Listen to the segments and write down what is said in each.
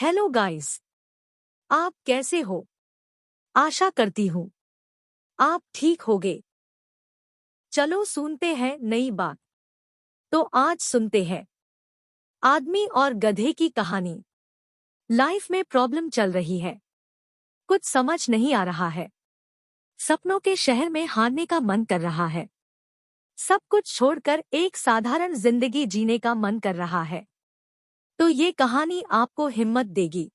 Hello guys, आप कैसे हो? आशा करती हूँ आप ठीक होगे। चलो सुनते हैं नई बात। तो आज सुनते हैं आदमी और गधे की कहानी। लाइफ में प्रॉब्लम चल रही है, कुछ समझ नहीं आ रहा है। सपनों के शहर में हारने का मन कर रहा है। सब कुछ छोड़कर एक साधारण जिंदगी जीने का मन कर रहा है। तो ये कहानी आपको हिम्मत देगी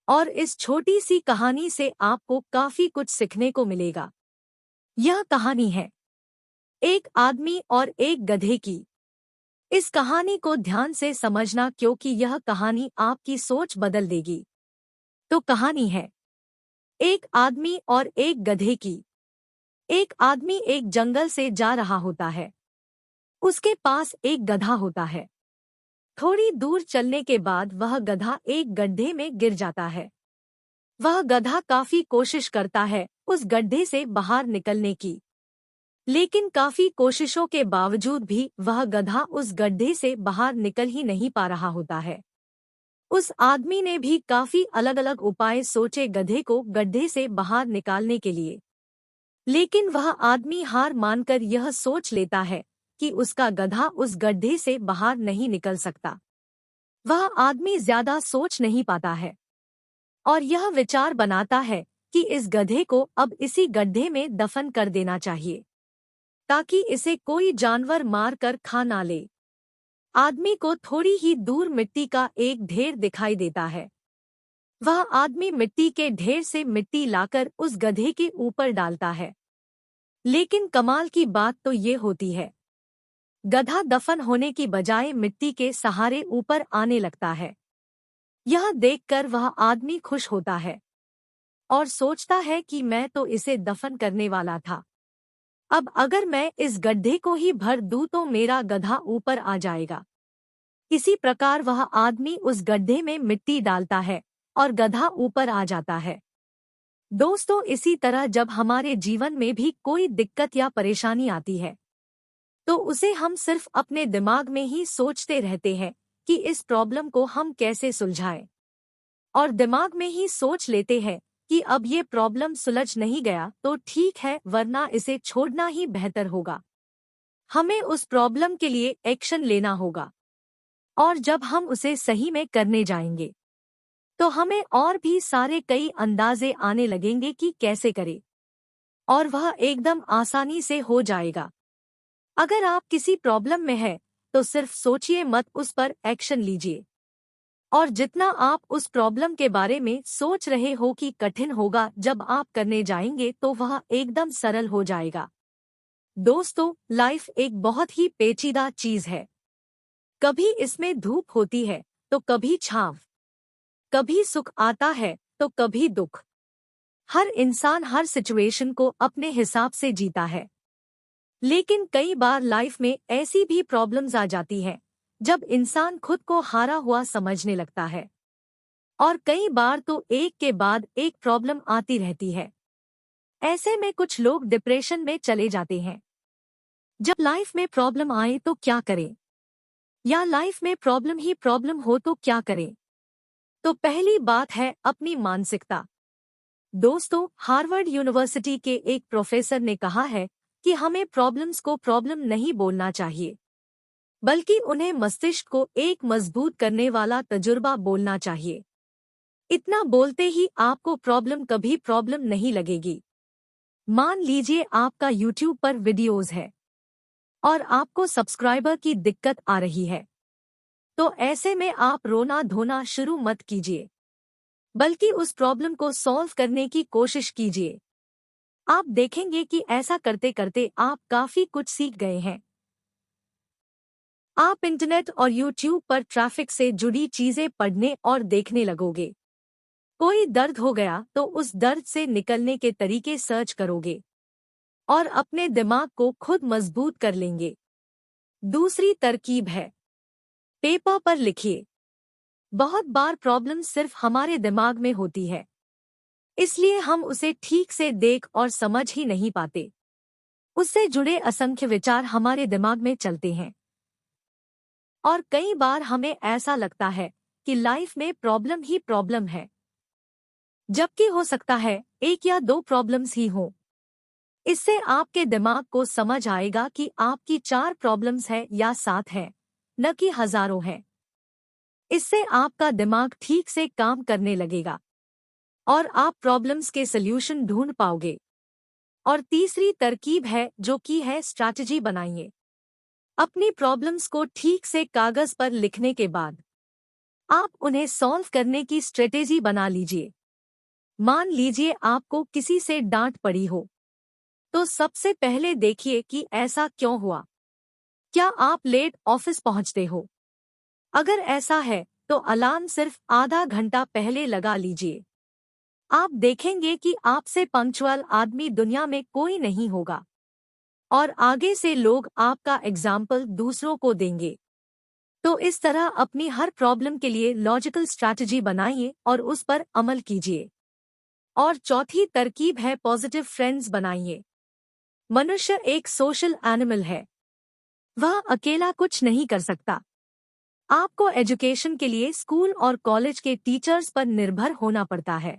और इस छोटी सी कहानी से आपको काफी कुछ सीखने को मिलेगा। यह कहानी है एक आदमी और एक गधे की। इस कहानी को ध्यान से समझना क्योंकि यह कहानी आपकी सोच बदल देगी। तो कहानी है एक आदमी और एक गधे की। एक आदमी एक जंगल से जा रहा होता है। उसके पास एक गधा होता है। थोड़ी दूर चलने के बाद वह गधा एक गड्ढे में गिर जाता है। वह गधा काफी कोशिश करता है उस गड्ढे से बाहर निकलने की, लेकिन काफी कोशिशों के बावजूद भी वह गधा उस गड्ढे से बाहर निकल ही नहीं पा रहा होता है। उस आदमी ने भी काफी अलग अलग उपाय सोचे गधे को गड्ढे से बाहर निकालने के लिए, लेकिन वह आदमी हार मानकर यह सोच लेता है कि उसका गधा उस गड्ढे से बाहर नहीं निकल सकता। वह आदमी ज्यादा सोच नहीं पाता है और यह विचार बनाता है कि इस गधे को अब इसी गड्ढे में दफन कर देना चाहिए ताकि इसे कोई जानवर मार कर खा ना ले। आदमी को थोड़ी ही दूर मिट्टी का एक ढेर दिखाई देता है। वह आदमी मिट्टी के ढेर से मिट्टी लाकर उस गधे के ऊपर डालता है। लेकिन कमाल की बात तो ये होती है, गधा दफन होने की बजाय मिट्टी के सहारे ऊपर आने लगता है। यह देखकर वह आदमी खुश होता है और सोचता है कि मैं तो इसे दफन करने वाला था। अब अगर मैं इस गड्ढे को ही भर दूं तो मेरा गधा ऊपर आ जाएगा। इसी प्रकार वह आदमी उस गड्ढे में मिट्टी डालता है और गधा ऊपर आ जाता है। दोस्तों, इसी तरह जब हमारे जीवन में भी कोई दिक्कत या परेशानी आती है तो उसे हम सिर्फ अपने दिमाग में ही सोचते रहते हैं कि इस प्रॉब्लम को हम कैसे सुलझाएं, और दिमाग में ही सोच लेते हैं कि अब ये प्रॉब्लम सुलझ नहीं गया तो ठीक है, वरना इसे छोड़ना ही बेहतर होगा। हमें उस प्रॉब्लम के लिए एक्शन लेना होगा, और जब हम उसे सही में करने जाएंगे तो हमें और भी सारे कई अंदाजे आने लगेंगे कि कैसे करें, और वह एकदम आसानी से हो जाएगा। अगर आप किसी प्रॉब्लम में हैं तो सिर्फ सोचिए मत, उस पर एक्शन लीजिए। और जितना आप उस प्रॉब्लम के बारे में सोच रहे हो कि कठिन होगा, जब आप करने जाएंगे तो वह एकदम सरल हो जाएगा। दोस्तों, लाइफ एक बहुत ही पेचीदा चीज है। कभी इसमें धूप होती है तो कभी छांव, कभी सुख आता है तो कभी दुख। हर इंसान हर सिचुएशन को अपने हिसाब से जीता है। लेकिन कई बार लाइफ में ऐसी भी प्रॉब्लम्स आ जाती हैं जब इंसान खुद को हारा हुआ समझने लगता है, और कई बार तो एक के बाद एक प्रॉब्लम आती रहती है। ऐसे में कुछ लोग डिप्रेशन में चले जाते हैं। जब लाइफ में प्रॉब्लम आए तो क्या करें, या लाइफ में प्रॉब्लम ही प्रॉब्लम हो तो क्या करें? तो पहली बात है अपनी मानसिकता। दोस्तों, हार्वर्ड यूनिवर्सिटी के एक प्रोफेसर ने कहा है कि हमें प्रॉब्लम्स को प्रॉब्लम नहीं बोलना चाहिए, बल्कि उन्हें मस्तिष्क को एक मजबूत करने वाला तजुर्बा बोलना चाहिए। इतना बोलते ही आपको प्रॉब्लम कभी प्रॉब्लम नहीं लगेगी। मान लीजिए आपका यूट्यूब पर वीडियोस है और आपको सब्सक्राइबर की दिक्कत आ रही है, तो ऐसे में आप रोना धोना शुरू मत कीजिए, बल्कि उस प्रॉब्लम को सॉल्व करने की कोशिश कीजिए। आप देखेंगे कि ऐसा करते करते आप काफी कुछ सीख गए हैं। आप इंटरनेट और यूट्यूब पर ट्रैफिक से जुड़ी चीजें पढ़ने और देखने लगोगे। कोई दर्द हो गया तो उस दर्द से निकलने के तरीके सर्च करोगे और अपने दिमाग को खुद मजबूत कर लेंगे। दूसरी तरकीब है, पेपर पर लिखिए। बहुत बार प्रॉब्लम सिर्फ हमारे दिमाग में होती है, इसलिए हम उसे ठीक से देख और समझ ही नहीं पाते। उससे जुड़े असंख्य विचार हमारे दिमाग में चलते हैं और कई बार हमें ऐसा लगता है कि लाइफ में प्रॉब्लम ही प्रॉब्लम है, जबकि हो सकता है एक या दो प्रॉब्लम्स ही हो। इससे आपके दिमाग को समझ आएगा कि आपकी 4 प्रॉब्लम्स है या 7 है, न कि हजारों है। इससे आपका दिमाग ठीक से काम करने लगेगा और आप प्रॉब्लम्स के सल्यूशन ढूंढ पाओगे। और तीसरी तरकीब है जो कि है स्ट्रैटेजी बनाइए। अपनी प्रॉब्लम्स को ठीक से कागज पर लिखने के बाद आप उन्हें सॉल्व करने की स्ट्रेटेजी बना लीजिए। मान लीजिए आपको किसी से डांट पड़ी हो, तो सबसे पहले देखिए कि ऐसा क्यों हुआ। क्या आप लेट ऑफिस पहुंचते हो? अगर ऐसा है तो अलार्म सिर्फ आधा घंटा पहले लगा लीजिए। आप देखेंगे कि आपसे पंक्चुअल आदमी दुनिया में कोई नहीं होगा और आगे से लोग आपका एग्जाम्पल दूसरों को देंगे। तो इस तरह अपनी हर प्रॉब्लम के लिए लॉजिकल स्ट्रैटेजी बनाइए और उस पर अमल कीजिए। और चौथी तरकीब है पॉजिटिव फ्रेंड्स बनाइए। मनुष्य एक सोशल एनिमल है, वह अकेला कुछ नहीं कर सकता। आपको एजुकेशन के लिए स्कूल और कॉलेज के टीचर्स पर निर्भर होना पड़ता है।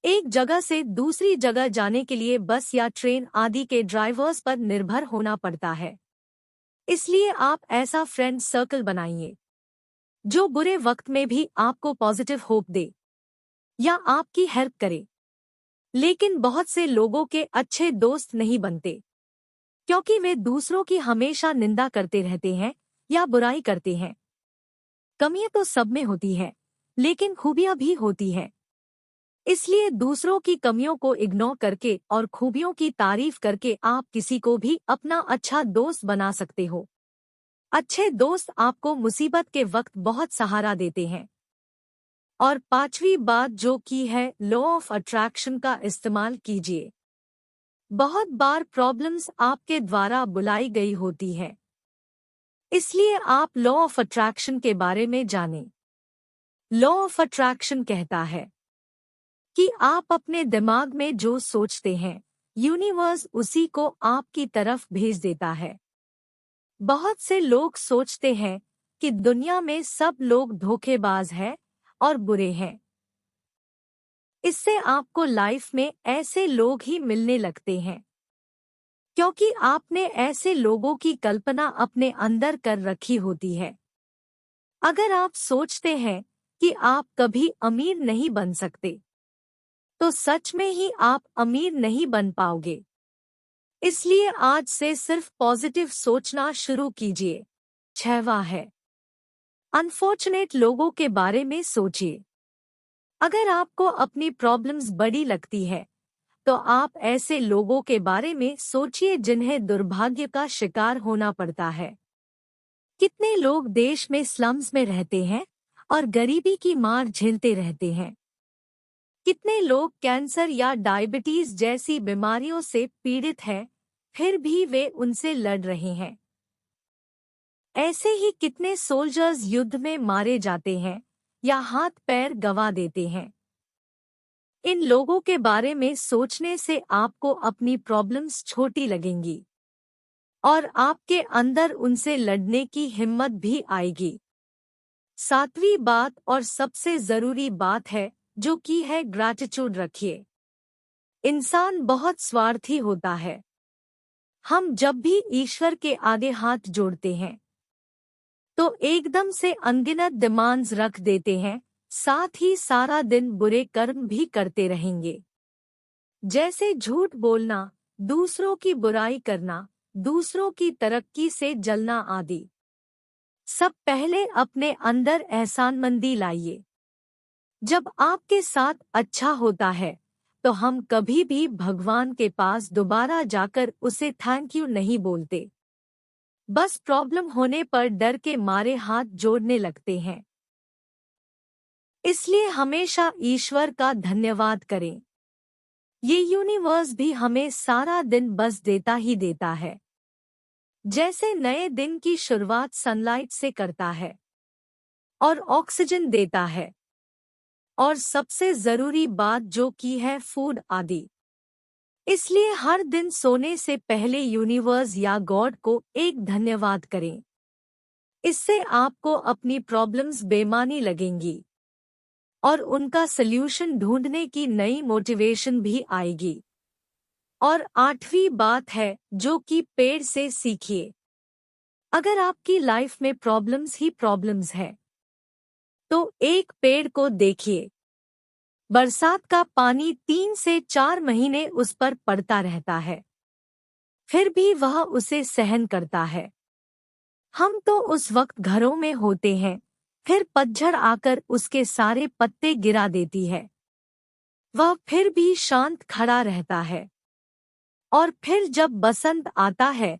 एक जगह से दूसरी जगह जाने के लिए बस या ट्रेन आदि के ड्राइवर्स पर निर्भर होना पड़ता है। इसलिए आप ऐसा फ्रेंड सर्कल बनाइए जो बुरे वक्त में भी आपको पॉजिटिव होप दे या आपकी हेल्प करे। लेकिन बहुत से लोगों के अच्छे दोस्त नहीं बनते क्योंकि वे दूसरों की हमेशा निंदा करते रहते हैं या बुराई करते हैं। कमियां तो सब में होती है, लेकिन खूबियां भी होती हैं। इसलिए दूसरों की कमियों को इग्नोर करके और खूबियों की तारीफ करके आप किसी को भी अपना अच्छा दोस्त बना सकते हो। अच्छे दोस्त आपको मुसीबत के वक्त बहुत सहारा देते हैं। और पांचवी बात जो की है लॉ ऑफ अट्रैक्शन का इस्तेमाल कीजिए। बहुत बार प्रॉब्लम्स आपके द्वारा बुलाई गई होती है, इसलिए आप लॉ ऑफ अट्रैक्शन के बारे में जानें। लॉ ऑफ अट्रैक्शन कहता है कि आप अपने दिमाग में जो सोचते हैं यूनिवर्स उसी को आपकी तरफ भेज देता है। बहुत से लोग सोचते हैं कि दुनिया में सब लोग धोखेबाज हैं और बुरे हैं। इससे आपको लाइफ में ऐसे लोग ही मिलने लगते हैं क्योंकि आपने ऐसे लोगों की कल्पना अपने अंदर कर रखी होती है। अगर आप सोचते हैं कि आप कभी अमीर नहीं बन सकते, तो सच में ही आप अमीर नहीं बन पाओगे। इसलिए आज से सिर्फ पॉजिटिव सोचना शुरू कीजिए। 6वां है अनफॉर्चुनेट लोगों के बारे में सोचिए। अगर आपको अपनी प्रॉब्लम्स बड़ी लगती है, तो आप ऐसे लोगों के बारे में सोचिए जिन्हें दुर्भाग्य का शिकार होना पड़ता है। कितने लोग देश में स्लम्स में रहते हैं और गरीबी की मार झेलते रहते हैं। कितने लोग कैंसर या डायबिटीज जैसी बीमारियों से पीड़ित हैं, फिर भी वे उनसे लड़ रहे हैं। ऐसे ही कितने सोल्जर्स युद्ध में मारे जाते हैं या हाथ पैर गंवा देते हैं। इन लोगों के बारे में सोचने से आपको अपनी प्रॉब्लम्स छोटी लगेंगी और आपके अंदर उनसे लड़ने की हिम्मत भी आएगी। 7वीं बात और सबसे जरूरी बात है जो कि है ग्रैटिट्यूड रखिए। इंसान बहुत स्वार्थी होता है। हम जब भी ईश्वर के आगे हाथ जोड़ते हैं तो एकदम से अनगिनत डिमांड्स रख देते हैं, साथ ही सारा दिन बुरे कर्म भी करते रहेंगे, जैसे झूठ बोलना, दूसरों की बुराई करना, दूसरों की तरक्की से जलना आदि। सब पहले अपने अंदर एहसानमंदी लाइए। जब आपके साथ अच्छा होता है तो हम कभी भी भगवान के पास दोबारा जाकर उसे थैंक यू नहीं बोलते, बस प्रॉब्लम होने पर डर के मारे हाथ जोड़ने लगते हैं। इसलिए हमेशा ईश्वर का धन्यवाद करें। ये यूनिवर्स भी हमें सारा दिन बस देता ही देता है, जैसे नए दिन की शुरुआत सनलाइट से करता है और ऑक्सीजन देता है, और सबसे जरूरी बात जो की है फूड आदि। इसलिए हर दिन सोने से पहले यूनिवर्स या गॉड को एक धन्यवाद करें। इससे आपको अपनी प्रॉब्लम्स बेमानी लगेंगी और उनका सल्यूशन ढूंढने की नई मोटिवेशन भी आएगी। और आठवीं बात है जो कि पेड़ से सीखिए। अगर आपकी लाइफ में प्रॉब्लम्स ही प्रॉब्लम्स है तो एक पेड़ को देखिए। बरसात का पानी 3 से 4 महीने उस पर पड़ता रहता है, फिर भी वह उसे सहन करता है। हम तो उस वक्त घरों में होते हैं, फिर पतझड़ आकर उसके सारे पत्ते गिरा देती है। वह फिर भी शांत खड़ा रहता है। और फिर जब बसंत आता है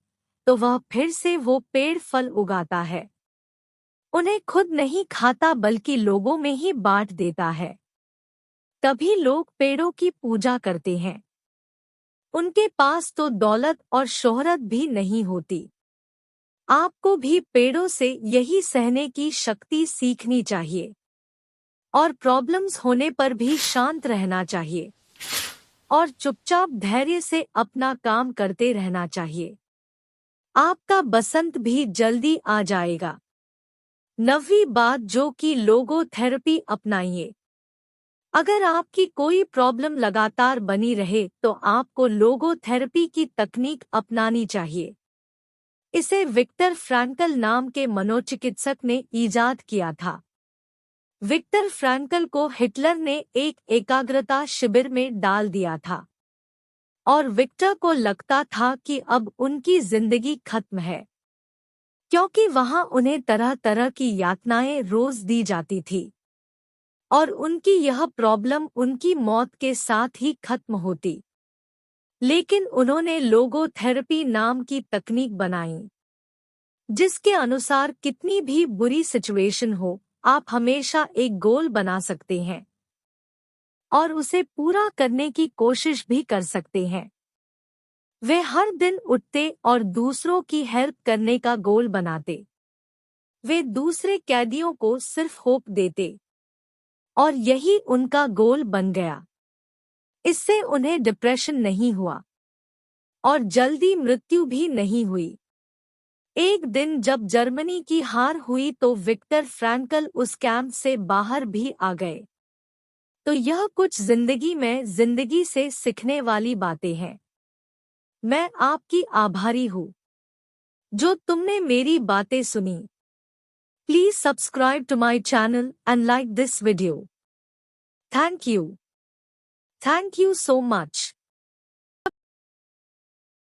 तो वह फिर से वो पेड़ फल उगाता है। उन्हें खुद नहीं खाता बल्कि लोगों में ही बांट देता है। तभी लोग पेड़ों की पूजा करते हैं। उनके पास तो दौलत और शोहरत भी नहीं होती। आपको भी पेड़ों से यही सहने की शक्ति सीखनी चाहिए और प्रॉब्लम्स होने पर भी शांत रहना चाहिए और चुपचाप धैर्य से अपना काम करते रहना चाहिए। आपका बसंत भी जल्दी आ जाएगा। 9वीं बात जो कि लोगो थेरेपी अपनाइए। अगर आपकी कोई प्रॉब्लम लगातार बनी रहे तो आपको लोगो थेरेपी की तकनीक अपनानी चाहिए। इसे विक्टर फ्रैंकल नाम के मनोचिकित्सक ने इजाद किया था। विक्टर फ्रैंकल को हिटलर ने एक एकाग्रता शिविर में डाल दिया था और विक्टर को लगता था कि अब उनकी जिंदगी खत्म है, क्योंकि वहां उन्हें तरह तरह की यातनाएं रोज दी जाती थी और उनकी यह प्रॉब्लम उनकी मौत के साथ ही खत्म होती। लेकिन उन्होंने लोगो थेरेपी नाम की तकनीक बनाई, जिसके अनुसार कितनी भी बुरी सिचुएशन हो, आप हमेशा एक गोल बना सकते हैं और उसे पूरा करने की कोशिश भी कर सकते हैं। वे हर दिन उठते और दूसरों की हेल्प करने का गोल बनाते। वे दूसरे कैदियों को सिर्फ होप देते और यही उनका गोल बन गया। इससे उन्हें डिप्रेशन नहीं हुआ और जल्दी मृत्यु भी नहीं हुई। एक दिन जब जर्मनी की हार हुई तो विक्टर फ्रैंकल उस कैंप से बाहर भी आ गए। तो यह कुछ जिंदगी से सीखने वाली बातें हैं। मैं आपकी आभारी हूँ जो तुमने मेरी बातें सुनी। Please subscribe to my channel and like this video. Thank you so much.